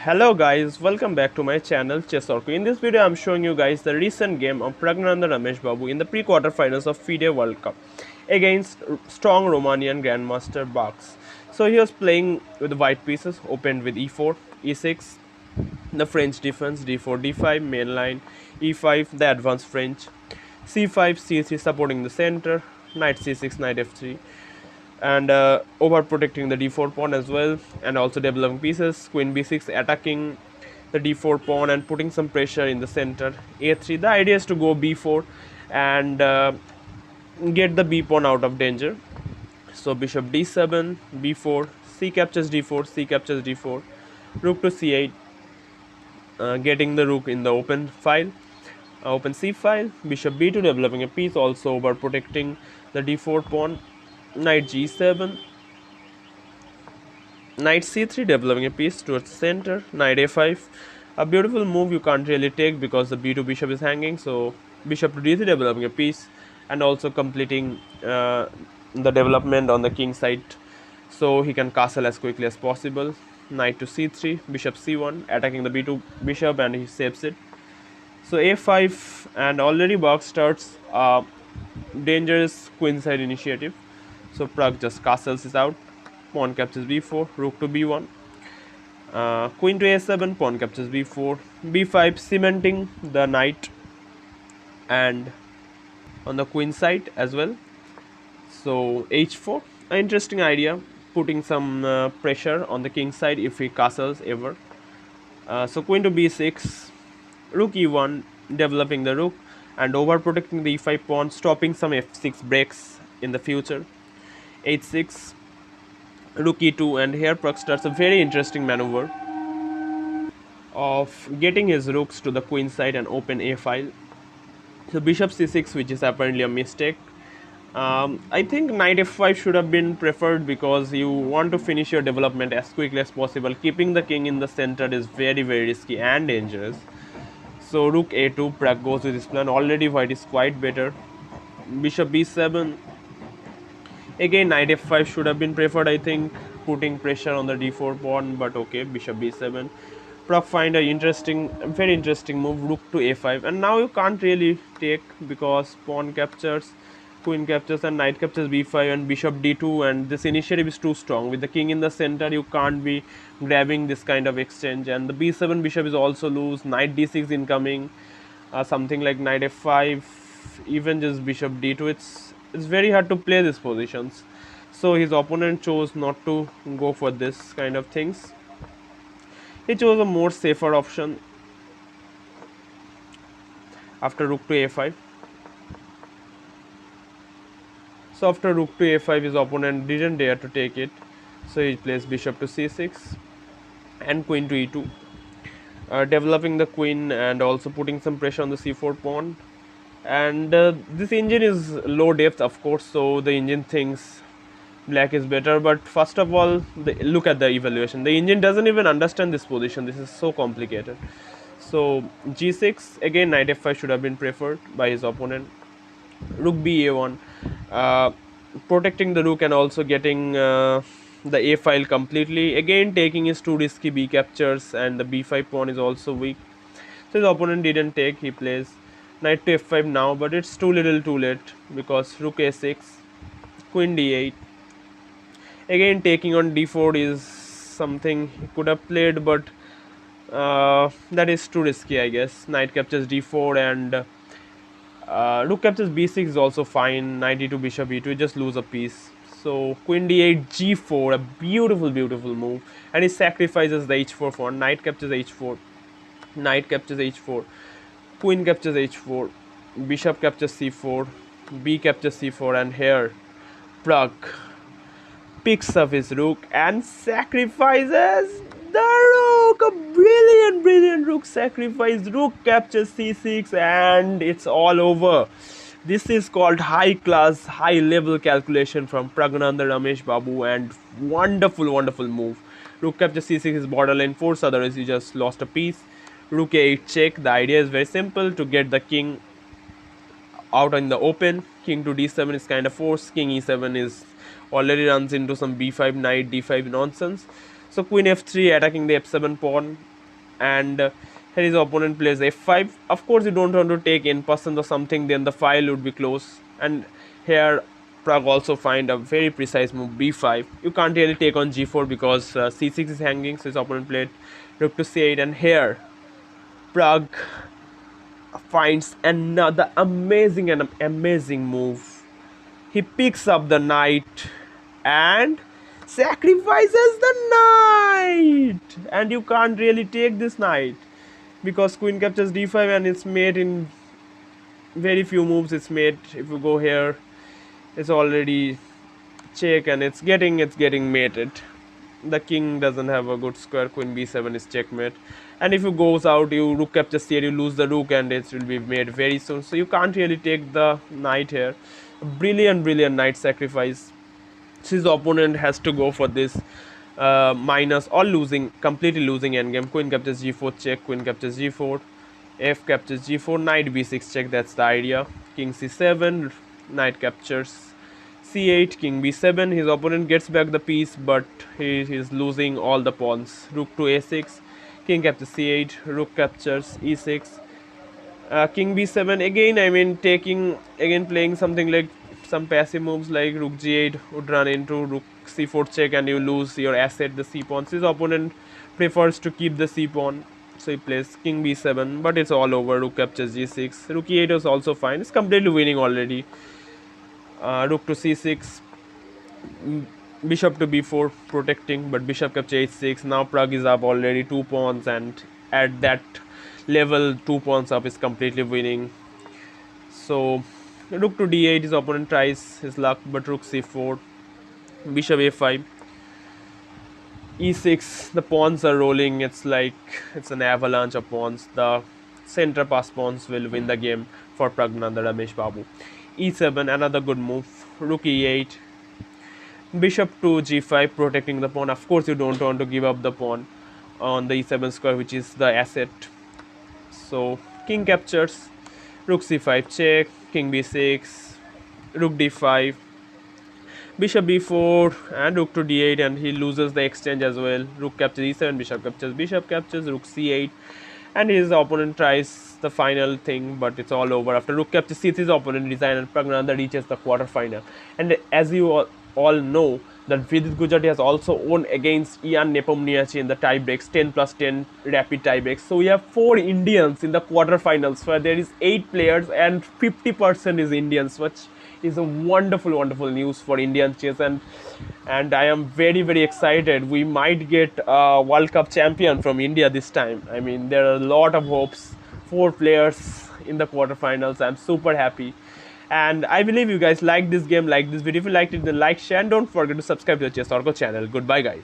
Hello guys, welcome back to my channel Chess Orco. In this video, I'm showing you guys the recent game of Pragg and Ramesh Babu in the pre-quarterfinals of Fide World Cup against strong Romanian Grandmaster Barks. So he was playing with white pieces, opened with e4, e6, the French defense, d4, d5, main line, e5, the advanced French, c5, c3 supporting the center, knight c6, knight f3, and overprotecting the d4 pawn as well, and also developing pieces, queen b6 attacking the d4 pawn and putting some pressure in the center, a3. The idea is to go b4 and get the b pawn out of danger. So bishop d7, b4, c captures d4, c captures d4, rook to c8, getting the rook in the open file, open c file, bishop b2 developing a piece, also overprotecting the d4 pawn, knight g7, knight c3 developing a piece towards the center, knight a5, a beautiful move you can't really take because the b2 bishop is hanging. So bishop to d3 developing a piece and also completing the development on the king side so he can castle as quickly as possible. Knight to c3, bishop c1, attacking the b2 bishop, and he saves it. So a5, and already Barks starts dangerous queenside initiative. So Pragg just castles is out, pawn captures b4, rook to b1, queen to a7, pawn captures b4, b5, cementing the knight and on the queen side as well. So h4, an interesting idea, putting some pressure on the king side if he castles ever. So queen to b6, rook e1, developing the rook and overprotecting the e5 pawn, stopping some f6 breaks in the future. h6, rook e2, and here Pragg starts a very interesting maneuver of getting his rooks to the queen side and open a file. So bishop c6, which is apparently a mistake. I think knight f5 should have been preferred because you want to finish your development as quickly as possible. Keeping the king in the center is very risky and dangerous. So rook a2, Pragg goes with his plan. Already white is quite better. Bishop b7. Again, knight f5 should have been preferred, I think, putting pressure on the d4 pawn, but okay, bishop b7. Pragg find a very interesting move, rook to a5, and now you can't really take because pawn captures, queen captures, and knight captures b5 and bishop d2, and this initiative is too strong. With the king in the center, you can't be grabbing this kind of exchange, and the b7 bishop is also loose. Knight d6 incoming, something like knight f5, even just bishop d2. It's very hard to play these positions. So his opponent chose not to go for this kind of things. He chose a more safer option after rook to a5. So after rook to a5, his opponent didn't dare to take it. So he plays bishop to c6 and queen to e2, developing the queen and also putting some pressure on the c4 pawn. And this engine is low depth, of course, so the engine thinks black is better. But first of all, look at the evaluation. The engine doesn't even understand this position. This is so complicated. So g6, again knight f5 should have been preferred by his opponent. Rook b a1, protecting the rook and also getting the a file completely. Again, taking is too risky, b captures, and the b5 pawn is also weak. So his opponent didn't take, he plays knight to f5 now, but it's too little too late because rook a6, queen d8. Again, taking on d4 is something he could have played, but that is too risky, I guess. Knight captures d4 and rook captures b6 is also fine. Knight e2, bishop e2, just lose a piece. So queen d8, g4, a beautiful move, and he sacrifices the h4 pawn. Knight captures h4, knight captures h4, queen captures h4, bishop captures c4, b captures c4, and here Pragg picks up his rook and sacrifices the rook. A brilliant rook sacrifice. Rook captures c6 and it's all over. This is called high class, high level calculation from Pragg Ramesh Babu, and wonderful move. Rook captures c6 is borderline force, otherwise you just lost a piece. Rook a8 check. The idea is very simple, to get the king out in the open. King to d7 is kind of forced. King e7 is already runs into some b5 knight d5 nonsense. So queen f3 attacking the f7 pawn, and here his opponent plays f5. Of course, you don't want to take in person or something, then the file would be close. And here Pragg also find a very precise move, b5. You can't really take on g4 because c6 is hanging, so his opponent played rook to c8, and here Pragg finds another amazing move. He picks up the knight and sacrifices the knight, and you can't really take this knight because queen captures d5, and it's made in very few moves. It's made, if you go here, it's already check, and it's getting mated. The king doesn't have a good square. Queen b7 is checkmate, and if you goes out, you rook captures here, you lose the rook, and it will be made very soon, so you can't really take the knight here. Brilliant knight sacrifice. His opponent has to go for this minus or losing, completely losing endgame. Queen captures g4 check, queen captures g4, f captures g4, knight b6 check. That's the idea. King c7, knight captures c8, king b7. His opponent gets back the piece, but he is losing all the pawns. Rook to a6, king captures c8, rook captures e6, king b7 again. I mean, taking again, playing something like some passive moves like rook g8 would run into rook c4 check, and you lose your asset, the c pawn. His opponent prefers to keep the c pawn, so he plays king b7, but it's all over. Rook captures g6, rook e8 is also fine. It's completely winning already. Rook to c6, bishop to b4 protecting, but bishop capture h6. Now Pragg is up already 2 pawns, and at that level 2 pawns up is completely winning. So rook to d8, his opponent tries his luck, but rook c4, bishop a5, e6. The pawns are rolling. It's like it's an avalanche of pawns. The center pass pawns will win the game for Pragnanda Ramesh Babu. e7, another good move. Rook e8, bishop to g5, protecting the pawn. Of course, you don't want to give up the pawn on the e7 square, which is the asset. So king captures, rook c5 check, king b6, rook d5, bishop b4, and rook to d8, and he loses the exchange as well. Rook captures e7, bishop captures, rook c8, and his opponent tries the final thing, but it's all over. After rook captures c3, his opponent resigns, and Pragnanda reaches the quarterfinal. And as you all know, that Vidit Gujati has also won against Ian Nepomniachtchi in the tie breaks, 10+10 rapid tie breaks. So we have 4 Indians in the quarterfinals, where there is 8 players and 50% is Indians, which is a wonderful news for Indian chess. And I am very excited. We might get a World Cup champion from India this time. I mean, there are a lot of hopes. 4 players in the quarterfinals. I'm super happy. And I believe you guys like this game, like this video. If you liked it, then like, share, and don't forget to subscribe to the Chess Orko channel. Goodbye, guys.